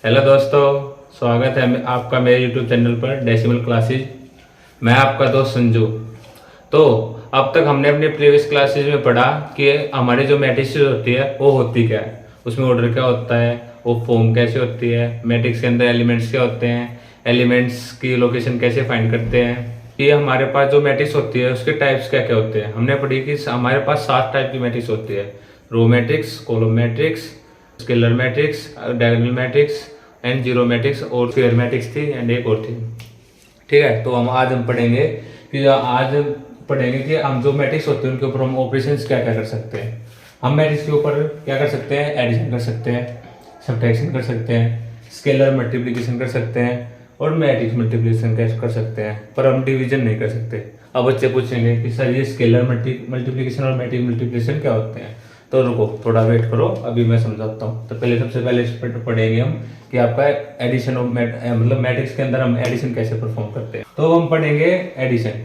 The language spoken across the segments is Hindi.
हेलो दोस्तों, स्वागत है आपका मेरे यूट्यूब चैनल पर डेसिमल क्लासेज। मैं आपका दोस्त संजू। तो अब तक हमने अपने प्रीवियस क्लासेज में पढ़ा कि हमारी जो मैट्रिक्स होती है वो होती क्या है, उसमें ऑर्डर क्या होता है, वो फॉर्म कैसे होती है, मैट्रिक्स के अंदर एलिमेंट्स क्या होते हैं, एलिमेंट्स की लोकेशन कैसे फाइंड करते हैं, ये हमारे पास जो मैट्रिक्स होती है उसके टाइप्स क्या क्या होते हैं। हमने पढ़ी कि हमारे पास 7 टाइप की मैट्रिक्स होती है: row matrix, column matrix, scalar matrix, diagonal matrix and zero matrix, और स्क्वायर मैट्रिक्स थी एंड एक और थी। ठीक है, तो हम पढ़ेंगे कि हम जो मैट्रिक्स होते हैं उनके ऊपर हम ऑपरेशंस क्या क्या कर सकते हैं। हम मैट्रिक्स के ऊपर क्या कर सकते हैं, एडिशन कर सकते हैं, सब्ट्रैक्शन कर सकते हैं, स्केलर मल्टीप्लिकेशन कर सकते हैं और मैट्रिक्स मल्टीप्लिकेशन कैसे कर सकते हैं, पर हम डिवीजन नहीं कर सकते। अब बच्चे पूछेंगे कि सर ये स्केलर मल्टीप्लिकेशन और मैट्रिक्स मल्टीप्लिकेशन क्या होते हैं, तो रुको थोड़ा वेट करो, अभी मैं समझाता हूँ। तो पहले सबसे पहले पढ़ेंगे हम कि आपका एडिशन मतलब मैट्रिक्स के अंदर हम एडिशन कैसे परफॉर्म करते हैं। तो हम पढ़ेंगे एडिशन।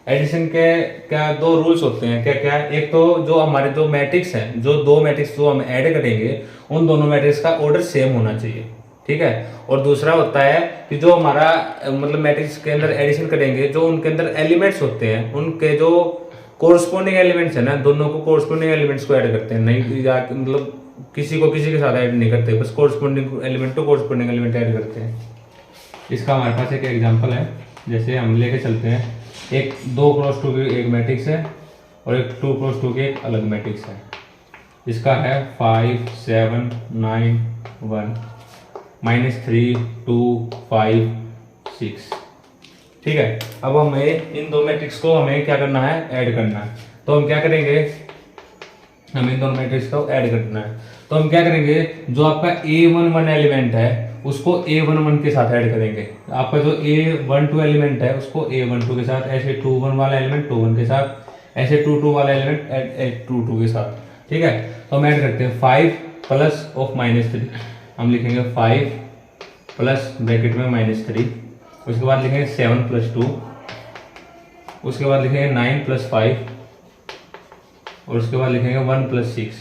एडिशन के क्या दो रूल्स होते हैं, क्या क्या। एक तो जो हमारे दो मैट्रिक्स हैं, जो दो मैट्रिक्स जो हम ऐड करेंगे उन दोनों मैट्रिक्स का ऑर्डर सेम होना चाहिए। ठीक है। और दूसरा होता है कि जो हमारा मतलब मैट्रिक्स के अंदर एडिशन करेंगे, जो उनके अंदर एलिमेंट्स होते हैं उनके जो कोरस्पोंडिंग एलिमेंट्स है ना, दोनों को कोरस्पोंडिंग एलिमेंट्स को ऐड करते हैं, नहीं मतलब किसी को किसी के साथ ऐड नहीं करते, बस कोरस्पोंडिंग एलिमेंट तो कोरस्पोंडिंग एलिमेंट ऐड करते हैं। इसका हमारे पास एक एग्जांपल है, जैसे हम लेके चलते हैं एक 2x2 की एक मैट्रिक्स है और एक 2x2 की एक अलग मैट्रिक्स है। इसका है 5 7 9 1 -3 2 5 6। ठीक है। अब हमें इन दो मैट्रिक्स को हमें क्या करना है, ऐड करना है। तो हम क्या करेंगे, हमें इन दोनों मैट्रिक्स को ऐड करना है। तो हम क्या करेंगे, जो आपका A11 एलिमेंट है उसको A11 के साथ ऐड करेंगे। आपका जो A12 एलिमेंट है उसको A12 के साथ, ऐसे 21 वाला एलिमेंट 21 के साथ, ऐसे 22 वाला एलिमेंट 22 के साथ। ठीक है। तो हम ऐड करते हैं 5 प्लस ऑफ -3। हम लिखेंगे 5 प्लस ब्रैकेट में -3, उसके बाद लिखेंगे 7 + 2, उसके बाद लिखेंगे 9 + 5 और उसके बाद लिखेंगे 1 + 6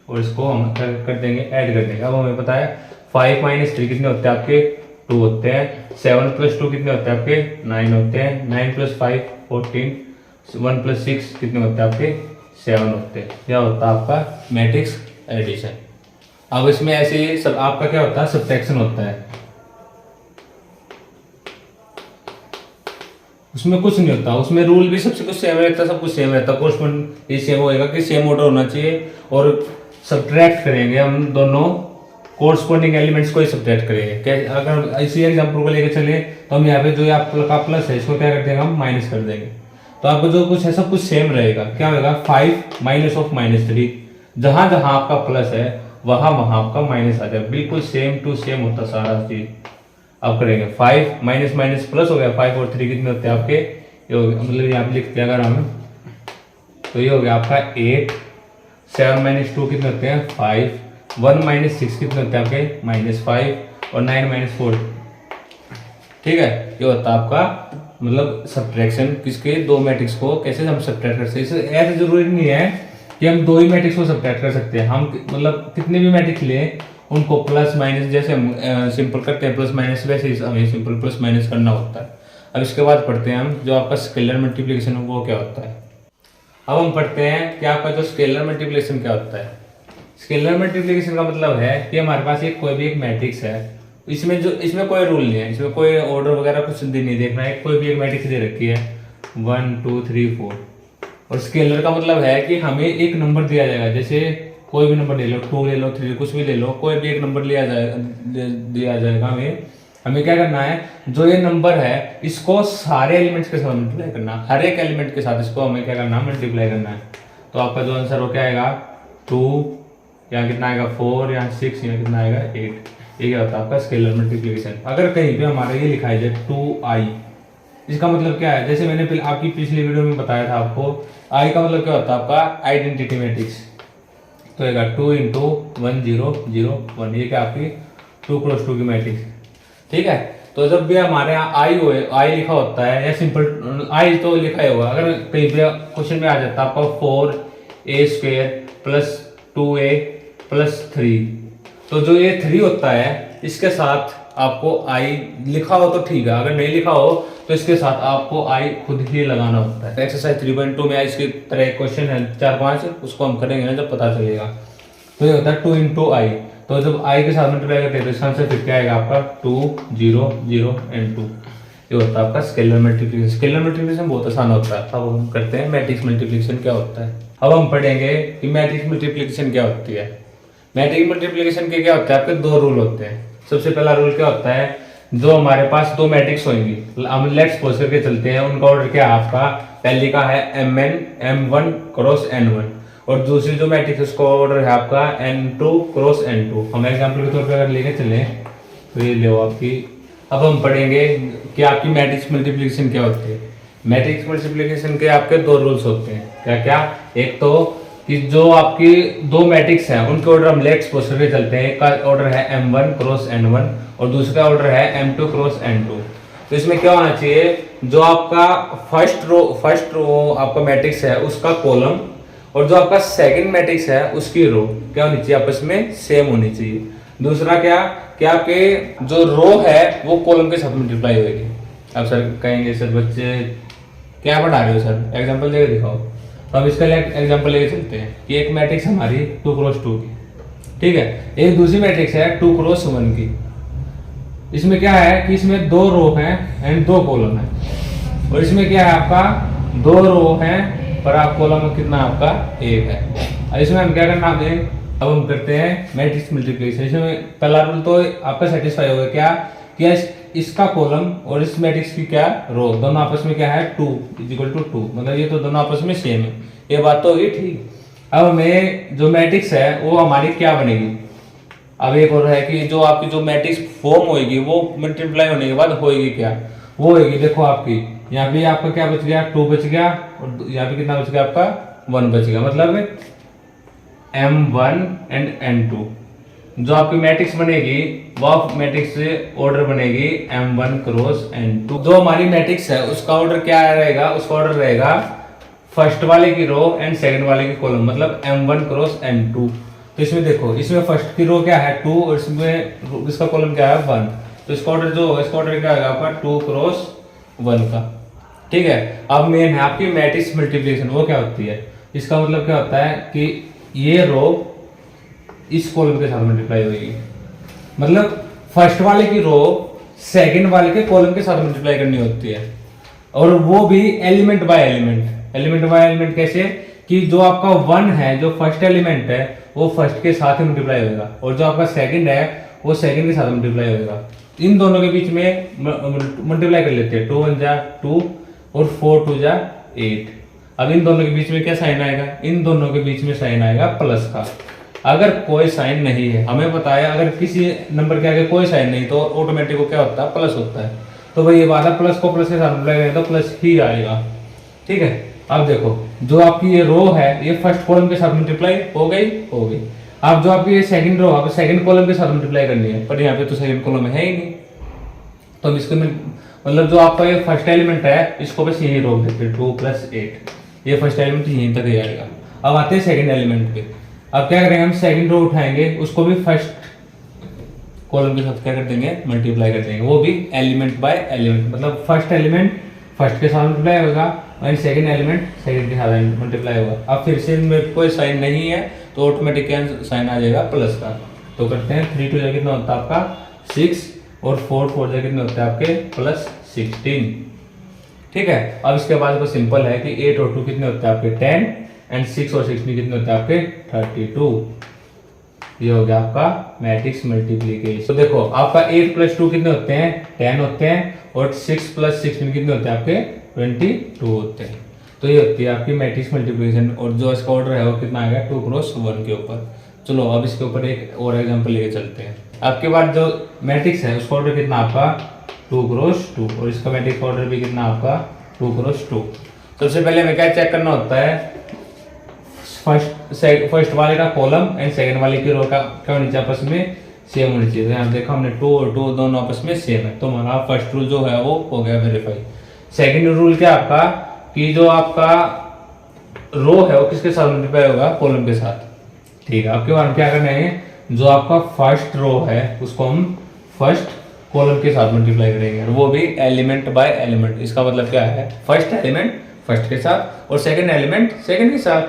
और इसको हम कर देंगे, ऐड कर देंगे। अब हमें पता है 5 - 3 कितने होते हैं आपके, 2 होते हैं। 7 + 2 कितने होते हैं आपके, 9 होते हैं। 9 + 5 14, 1 + 6 कितने होते हैं आपके, 7 होते हैं। यह होता है आपका मैट्रिक्स एडिशन। अब इसमें ऐसे सब आपका क्या होता है, सब्ट्रैक्शन होता है। उसमें कुछ नहीं होता, उसमें रूल भी सबसे कुछ सेम रहता है, सब कुछ सेम रहता है। कोर्सपोंड ये सेम होएगा कि सेम ऑर्डर होना चाहिए। और सब्ट्रैक्ट करेंगे हम दोनों कोर्सपोंडिंग एलिमेंट्स को ही सब्ट्रैक्ट करेंगे। कैसे, अगर इसी एग्जांपल को लेकर चले तो हम यहाँ पे जो आपका प्लस है इसको क्या कर देंगे, हम माइनस कर देंगे। तो आपको जो कुछ है सब कुछ सेम रहेगा। क्या होगा, 5 माइनस ऑफ -3, जहां जहां आपका प्लस है वहां वहां आपका माइनस आ जाएगा। बिल्कुल सेम टू सेम होता सारा चीज। अब करेंगे 5 माइनस माइनस प्लस हो गया, 5 और 3 कितने होते हैं आपके, ये हो गया, मतलब यहाँ पे लिखते हैं अगर हम, तो ये हो गया आपका 8। 7 - 2 कितने होते हैं, 5। 1 - 6 कितने होते हैं आपके, -5 और 9 - 4। ठीक है। ये होता है आपका मतलब सब्ट्रैक्शन, किसके, दो मैट्रिक्स को कैसे हम सब्ट्रैक्ट कर सकते हैं। ऐसा जरूरी नहीं है कि हम दो ही मैट्रिक्स को सब्ट्रैक्ट कर सकते हैं। हम मतलब कितने भी मैट्रिक्स लें उनको प्लस माइनस, जैसे हम सिंपल करते हैं प्लस माइनस, वैसे ही हमें सिंपल प्लस माइनस करना होता है। अब इसके बाद पढ़ते हैं हम जो आपका स्केलर मल्टीप्लिकेशन है वो क्या होता है। अब हम पढ़ते हैं कि आपका जो स्केलर मल्टीप्लिकेशन क्या होता है। स्केलर मल्टीप्लिकेशन का मतलब है कि हमारे पास एक कोई भी एक मैट्रिक्स है, इसमें कोई रूल नहीं है, इसमें कोई ऑर्डर वगैरह कुछ नहीं देखना है। कोई भी एक मैट्रिक्स दे रखी है 1 2 3 4, और स्केलर का मतलब है कि हमें एक नंबर दिया जाएगा, जैसे कोई भी नंबर ले लो, 2 ले लो, 3, कुछ भी ले लो, कोई भी एक नंबर दिया जाएगा। हमें क्या करना है, जो ये नंबर है इसको सारे एलिमेंट्स के साथ मल्टीप्लाई करना, हर एक एलिमेंट के साथ इसको हमें क्या करना है, मल्टीप्लाई करना है। तो आपका जो आंसर हो क्या आएगा, 2, यहाँ कितना आएगा 4, यहाँ 6, यहाँ कितना आएगा 8। ये क्या होता है आपका स्केलर मल्टीप्लिकेशन। अगर कहीं पे हमारा ये लिखा है 2i, इसका मतलब क्या है, जैसे मैंने आपकी पिछली वीडियो में बताया था आपको, i का मतलब क्या होता है आपका आइडेंटिटी मैट्रिक्स। तो आएगा 2 × 1 0 0 1, ये क्या आपकी 2x2 की मैट्रिक्स। ठीक है। तो जब भी हमारे यहाँ आई लिखा होता है या सिंपल आई तो लिखा ही होगा, अगर कहीं पे क्वेश्चन में आ जाता है आपका 4a² + 2a + 3, तो जो ये 3 होता है इसके साथ आपको आई लिखा हो तो ठीक है, अगर नहीं लिखा हो तो इसके साथ आपको आई खुद ही लगाना होता है। एक्सरसाइज 3.2 में इसकी तरह क्वेश्चन है 4-5, उसको हम करेंगे ना जब पता चलेगा। तो ये होता है 2 इंटू आई, तो जब आई के साथ मल्टीप्लाई करते हैं तो इसका आंसर फिर क्या आएगा आपका 2 0 0 एंड 2। ये होता है आपका स्केलर मल्टीप्लिकेशन। स्केलर मल्टीप्लिकेशन बहुत आसान होता है। अब हम करते हैं मैट्रिक्स मल्टीप्लिकेशन क्या होता है। अब हम पढ़ेंगे कि मैट्रिक्स मल्टीप्लिकेशन क्या होती है। मैट्रिक्स मल्टीप्लिकेशन के क्या होता है, आपके 2 रूल होते हैं। सबसे पहला रूल क्या होता है, जो हमारे पास 2 मैट्रिक्स होंगी, हम लेट्स सपोज करके चलते हैं, उनका ऑर्डर क्या है आपका, पहली का है mn m1 क्रॉस n1 और दूसरी जो मैट्रिक्स उसका ऑर्डर है आपका n2 क्रॉस n2। हम एग्जांपल के तौर पर अगर लेके चले तो ये लो आपकी। अब हम पढ़ेंगे कि आपकी मैट्रिक्स मल्टीप्लिकेशन क्या होती है। मैट्रिक्स मल्टीप्लिकेशन के आपके 2 रूल्स होते हैं। क्या क्या, एक तो कि जो आपकी 2 मैट्रिक्स हैं उनके ऑर्डर हम लेट्स सपोज करके चलते हैं। एक का ऑर्डर है m1 क्रॉस n1 और दूसरा ऑर्डर है m2 क्रॉस n2। तो इसमें क्या होना चाहिए, जो आपका फर्स्ट रो आपका मैट्रिक्स है उसका कॉलम और जो आपका सेकंड मैट्रिक्स है उसकी रो क्या होनी चाहिए, आपस में सेम होनी चाहिए। दूसरा क्या, कि आपके जो रो है वो कॉलम के साथ मल्टीप्लाई होगी। अब सर कहेंगे सर बच्चे क्या पढ़ा रहे हो सर, एग्जाम्पल देकर दिखाओ। तो अब इसका एग्जाम्पल लेके चलते हैं कि एक मैट्रिक्स हमारी 2 क्रॉस 2 की, ठीक है, एक दूसरी मैट्रिक्स है 2 क्रॉस 1 की। इसमें क्या है कि इसमें 2 रो हैं एंड 2 कॉलम है और इसमें क्या है आपका 2 रो हैं पर आप कॉलम कितना आपका 1 है। अब इसमें हम क्या करना है, अब हम करते हैं मैट्रिक्स मल्टीप्लिकेशन। इसमें पहला रूल तो आपका सेटिस्फाई होगा क्या, कि इसका कॉलम और इस मैट्रिक्स की क्या रो दोनों आपस में क्या है 2 इक्वल टू 2, मतलब ये तो दोनों आपस में सेम है, ये बात तो होगी ठीक। अब हमें जो मैट्रिक्स है वो हमारी क्या बनेगी। अब एक और है कि जो आपकी जो मैट्रिक्स फॉर्म होगी वो मल्टीप्लाई होने के बाद होएगी क्या, वो होएगी देखो आपकी यहाँ पे आपका क्या बच गया 2 बच गया और यहाँ पे कितना बच गया आपका 1 बच गया, मतलब m1 एंड n2। जो आपकी मैट्रिक्स बनेगी वो मैट्रिक्स से ऑर्डर बनेगी m1 क्रॉस n2। जो हमारी मैट्रिक्स है उसका ऑर्डर क्या रहेगा, उसका ऑर्डर रहेगा फर्स्ट वाले की रो एंड सेकंड वाले की कॉलम, मतलब m1 क्रॉस n2। तो इसमें देखो इसमें फर्स्ट की रो क्या है 2 और इसमें इसका कॉलम क्या है 1, तो इसका ऑर्डर जो होगा इसका ऑर्डर क्या आएगा आपका 2 क्रॉस 1 का, ठीक है। अब मेन है आपकी मैट्रिक्स मल्टीप्लिकेशन, वो क्या होती है, इसका मतलब क्या होता है कि ये रो इस कॉलम के साथ मल्टीप्लाई होगी, मतलब फर्स्ट वाले की रो सेकंड वाले के कॉलम के साथ मल्टीप्लाई करनी होती है और वो भी element by element. Element by element कैसे, कि जो आपका 1 है जो फर्स्ट एलिमेंट है वो फर्स्ट के साथ ही मल्टीप्लाई होगा और जो आपका सेकंड है वो सेकंड के साथ मल्टीप्लाई होगा। इन दोनों के बीच में मल्टीप्लाई कर लेते हैं, 2 1 जा 2 और 4 2 जा 8। अब इन दोनों के बीच में क्या साइन आएगा, इन दोनों के बीच में साइन आएगा प्लस का। अगर कोई साइन नहीं है, हमें पता है अगर किसी नंबर के आगे कोई साइन नहीं तो ऑटोमेटिक को क्या होता है प्लस होता है, तो भाई ये बात है प्लस को प्लस के साथ मल्टीप्लाई करें तो प्लस ही आएगा, ठीक है। अब देखो जो आपकी ये रो है ये फर्स्ट कॉलम के साथ मल्टीप्लाई हो गई। अब जो आपकी ये सेकंड रो है सेकंड कॉलम के साथ मल्टीप्लाई करनी है, पर यहाँ पे तो सेकंड कॉलम है ही नहीं, तो हम इसको मतलब जो आपका ये फर्स्ट एलिमेंट है इसको बस यही रोक देते हैं 2 + 8, ये फर्स्ट एलिमेंट यहीं तक ही आएगा। अब आते हैं सेकंड एलिमेंट पे। अब क्या करेंगे, हम सेकंड रो उठाएंगे उसको भी फर्स्ट कॉलम के साथ क्या कर देंगे मल्टीप्लाई कर देंगे, वो भी एलिमेंट बाय एलिमेंट, मतलब फर्स्ट एलिमेंट फर्स्ट के साथ मल्टीप्लाई होगा और सेकंड एलिमेंट सेकंड के साथ मल्टीप्लाई होगा। अब फिर से इनमें कोई साइन नहीं है तो ऑटोमेटिक साइन आ जाएगा प्लस का। तो करते हैं 3 2 जा कितना होता है आपका 6 और 4 4 जा कितने होते हैं आपके +16, ठीक है। अब इसके बाद तो सिंपल है कि 8 और 2 कितने होते हैं आपके 10 एंड 6 और 16 कितने होते हैं आपके 32। ये हो गया आपका मैट्रिक्स मल्टीप्लिकेशन। तो देखो आपका 8 + 2 कितने होते हैं 10 होते हैं और 6 + 16 कितने होते हैं आपके 22 होते हैं। तो ये होती है आपकी मैट्रिक्स मल्टीप्लिकेशन और जो इसका ऑर्डर है वो कितना आएगा 2 क्रॉस 1 के ऊपर। चलो अब इसके ऊपर एक और एग्जांपल लेके चलते हैं। आपके बाद जो मैट्रिक्स है उसका ऑर्डर कितना आपका 2 क्रॉस 2 और इसका मैट्रिक्स ऑर्डर भी कितना आपका 2 क्रॉस 2। सबसे पहले हमें क्या चेक करना होता है, फर्स्ट वाले का कॉलम एंड सेकंड वाले की रो का क्या होनी चाहिए आपस में सेम होनी चाहिए। यहाँ देखो हमने 2 और 2 दोनों आपस में सेम है तो हमारा फर्स्ट रूल जो है वो हो गया वेरीफाई। सेकंड रूल क्या आपका, कि जो आपका रो है वो किसके साथ मल्टीप्लाई होगा कॉलम के साथ, ठीक है। आपके बाद क्या करना है जो आपका फर्स्ट रो है उसको हम फर्स्ट कॉलम के साथ मल्टीप्लाई करेंगे, और वो भी एलिमेंट बाय एलिमेंट। इसका मतलब क्या है, फर्स्ट एलिमेंट फर्स्ट के साथ और सेकंड एलिमेंट सेकंड के साथ।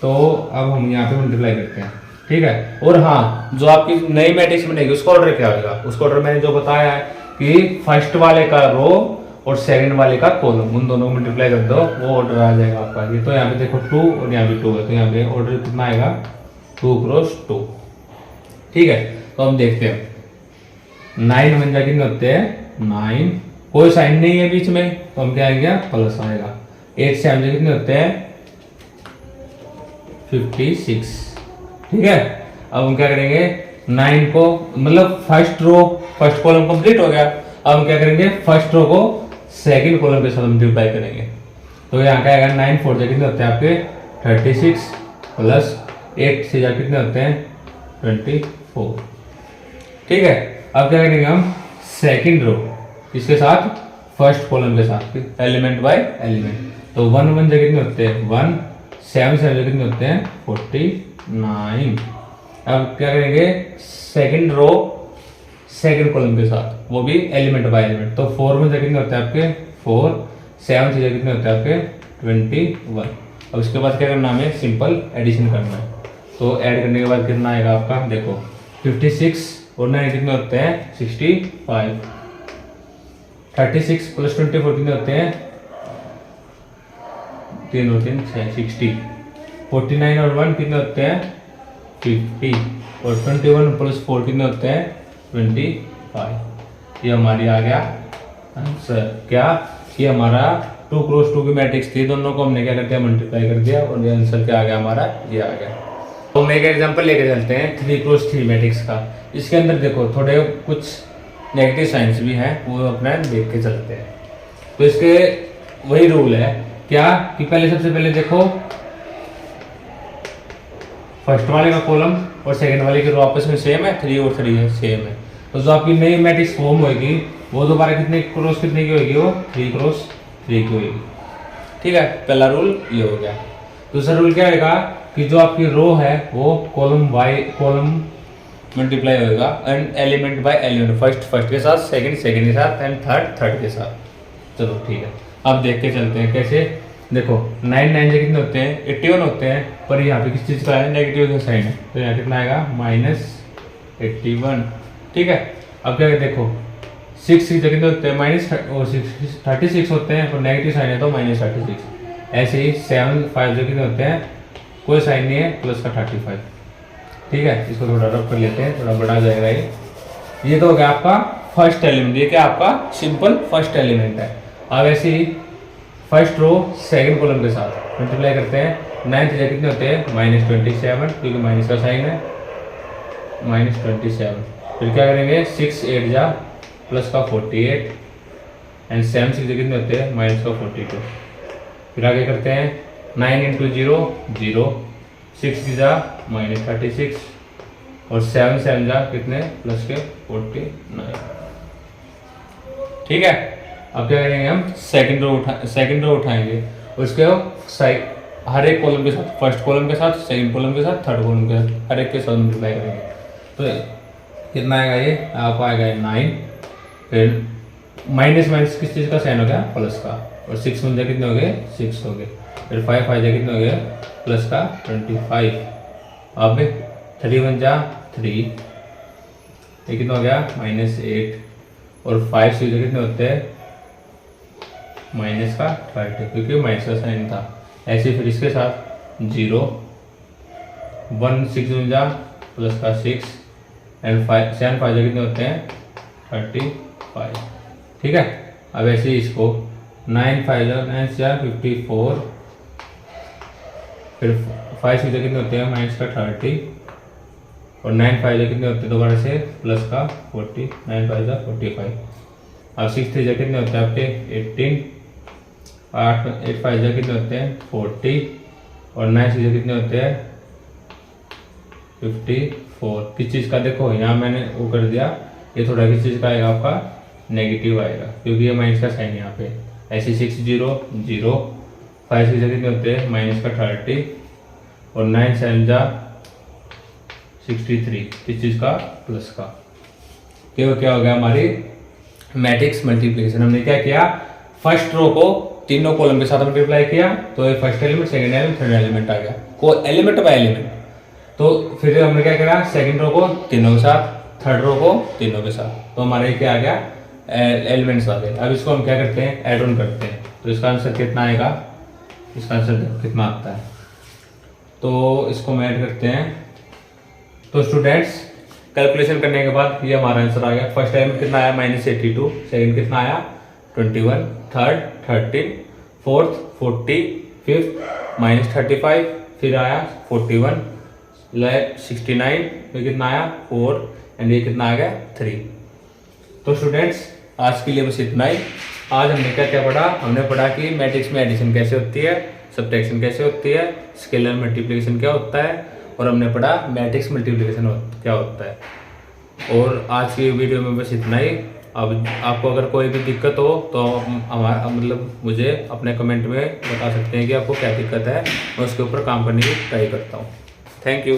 तो अब हम यहाँ पे मल्टीप्लाई करते हैं, ठीक है। और हाँ, जो आपकी नई मैट्रिक्स बनेगी उसका ऑर्डर क्या होगा, उसका ऑर्डर मैंने जो बताया है कि फर्स्ट वाले का रो और सेकंड वाले का कॉलम, उन दोनों को मल्टीप्लाई कर दो, वो ऑर्डर आ जाएगा आपका। ये तो यहाँ पे देखो 2 और यहाँ पे 2 है, तो यहाँ पे ऑर्डर कितना आएगा 2 क्रॉस 2, ठीक है। तो हम देखते हैं 9 बन जा कितने होते हैं 9, कोई साइन नहीं है बीच में, तो हम क्या आएगा प्लस आएगा। 8 से हम कितने होते हैं 56, ठीक है। अब हम क्या करेंगे 9 को, मतलब first row first column complete हो गया। अब हम क्या करेंगे फर्स्ट रो को सेकंड कॉलम के साथ मल्टीप्लाई करेंगे। तो यहाँ क्या आएगा 9 4 कितने होते हैं आपके 36 प्लस 8 से जा कितने होते हैं 24, ठीक है। अब क्या करेंगे हम सेकंड रो किसके साथ, फर्स्ट कॉलम के साथ, एलिमेंट बाय एलिमेंट। तो 1 1 जा कितने होते हैं 1, 7 7 कितने होते हैं 49। अब क्या करेंगे सेकंड रो सेकंड कॉलम के साथ, वो भी एलिमेंट बाय एलिमेंट। तो 4 में जा कितने होते हैं आपके 4, 7 से जा कितने होते हैं आपके 21। अब उसके बाद क्या करना, हमें सिंपल एडिशन करना है। तो ऐड करने के बाद कितना आएगा आपका, देखो 56 और 9 कितने होते हैं 65, 36 प्लस 24 कितने होते हैं 3 और 3 6 60, 49 और 1 कितने होते हैं 50, और 21 प्लस 4 कितने होते हैं 25। ये हमारी आ गया आंसर। क्या, ये हमारा 2 क्रॉस 2 की मैट्रिक्स थी, दोनों को हमने क्या कर दिया मल्टीप्लाई कर दिया, और ये आंसर क्या आ गया हमारा, ये आ गया। तो हम एक एग्जांपल लेके चलते हैं 3 क्रॉस 3 मैट्रिक्स का। इसके अंदर देखो थोड़े कुछ नेगेटिव साइंस भी हैं, वो अपना देख के चलते हैं। तो इसके वही रूल है क्या, कि पहले सबसे पहले देखो फर्स्ट वाले का कॉलम और सेकंड वाले की रो आपस में सेम है, 3 और 3 है सेम है। तो जो आपकी नई मैट्रिक्स फॉर्म होगी वो दोबारा कितने क्रॉस कितने की होगी, वो 3 क्रॉस 3 की होगी, ठीक है। पहला रूल ये हो गया। दूसरा रूल क्या होगा कि जो आपकी रो है वो कॉलम बाय कॉलम मल्टीप्लाई होगा, and element by element, first के साथ, सेकंड के साथ, एंड थर्ड के साथ। चलो ठीक है, अब देख के चलते हैं कैसे। देखो 9 9 से कितने होते हैं 81 होते हैं, पर यहाँ पे किस चीज़ का है, नेगेटिव का साइन है, तो यहाँ कितना आएगा -81, ठीक है। अब क्या देखो 6 6 कितने होते हैं -36 होते हैं, पर नेगेटिव साइन है तो -36। ऐसे ही 7 5 कितने होते हैं, कोई साइन नहीं है, प्लस का 35, ठीक है। इसको थोड़ा रब कर लेते हैं, थोड़ा बड़ा जाएगा ये तो हो गया आपका फर्स्ट एलिमेंट। ये क्या आपका सिंपल फर्स्ट एलिमेंट है। अब ऐसे ही फर्स्ट रो सेकंड कॉलम के साथ मल्टीप्लाई करते हैं। 9 से कितने होते हैं -27, क्योंकि माइनस का साइन है, -27। फिर क्या करेंगे 6 8 जा प्लस का 48, एंड 7 6 कितने होते हैं माइनस का 42। फिर आगे करते हैं 9 × 0 0, 6 जा -36, और 7 7 जा कितने प्लस के 49, ठीक है। अब क्या करेंगे हम सेकंड रो उठाएंगे, उसके हर एक कॉलम के साथ, फर्स्ट कॉलम के साथ, सेकंड कॉलम के साथ, थर्ड कॉलम के साथ, हर एक के साथ मल्टीप्लाई करेंगे। तो कितना आएगा, ये आपको आएगा 9, फिर माइनस किस चीज़ का साइन हो गया, प्लस का, और 6 1 कितने हो गए 6 हो गए, फिर 5 5 कितने हो गए प्लस का 25। अब 3 1 जा 3, ये कितना हो गया -8, और 5 6 कितने होते हैं माइनस का 30, क्योंकि माइनस का साइन था। ऐसे फिर इसके साथ 0 1 6 1 जा प्लस का 6, एंड 7 5 कितने होते हैं 35, ठीक है। अब ऐसे ही इसको 9 5 9 जा 54, फिर 5 6 कितने होते हैं माइनस का 30, और 9 5 कितने होते हैं दोबारा से प्लस का 40, 9 5 जा 45। अब 6 3 कितने होते हैं आपके 18, 8 5 कितने होते हैं 40, और 9 6 कितने होते हैं 54। किस चीज़ का, देखो यहाँ मैंने वो कर दिया, ये थोड़ा किस चीज़ का आएगा आपका नेगेटिव आएगा, क्योंकि ये माइनस का साइन यहाँ पे। ऐसे 6 0 0, 5 6 कितने होते हैं माइनस का 30, और 9 7 जा 63 किस चीज़ का, प्लस का। क्या हो गया हमारी मैट्रिक्स मल्टीप्लिकेशन। हमने क्या किया, फर्स्ट रो को तीनों कॉलम के साथ मल्टीप्लाई किया तो ये first element, second element, third element आ गया, को एलिमेंट बाय एलिमेंट। तो फिर हमने क्या करा, सेकंड रो को तीनों के साथ, थर्ड रो को तीनों के साथ, तो हमारे क्या आ गया, एलिमेंट्स आ गए। अब इसको हम क्या करते हैं, ऐड ऑन करते हैं। तो इसका आंसर कितना आएगा, इसका आंसर कितना आता है, तो इसको हम ऐड करते हैं। तो स्टूडेंट्स कैलकुलेशन करने के बाद ये हमारा आंसर आ गया। फर्स्ट एलिमेंट कितना आया, -82, सेकंड कितना आया 21, थर्ड 13, फोर्थ 40, फिफ्थ -35, फिर आया 41, 69, फिर कितना आया 4, एंड ये कितना आ गया 3। तो स्टूडेंट्स आज के लिए बस इतना ही। आज हमने क्या क्या पढ़ा, हमने पढ़ा कि मैट्रिक्स में एडिशन कैसे होती है, सब्ट्रैक्शन कैसे होती है, स्केलर मल्टीप्लिकेशन क्या होता है, और हमने पढ़ा मैट्रिक्स मल्टीप्लिकेशन क्या होता है। और आज की वीडियो में बस इतना ही। अब आपको अगर कोई भी दिक्कत हो तो हमारा मतलब मुझे अपने कमेंट में बता सकते हैं कि आपको क्या दिक्कत है, मैं उसके ऊपर काम करने की ट्राई करता हूँ। Thank you.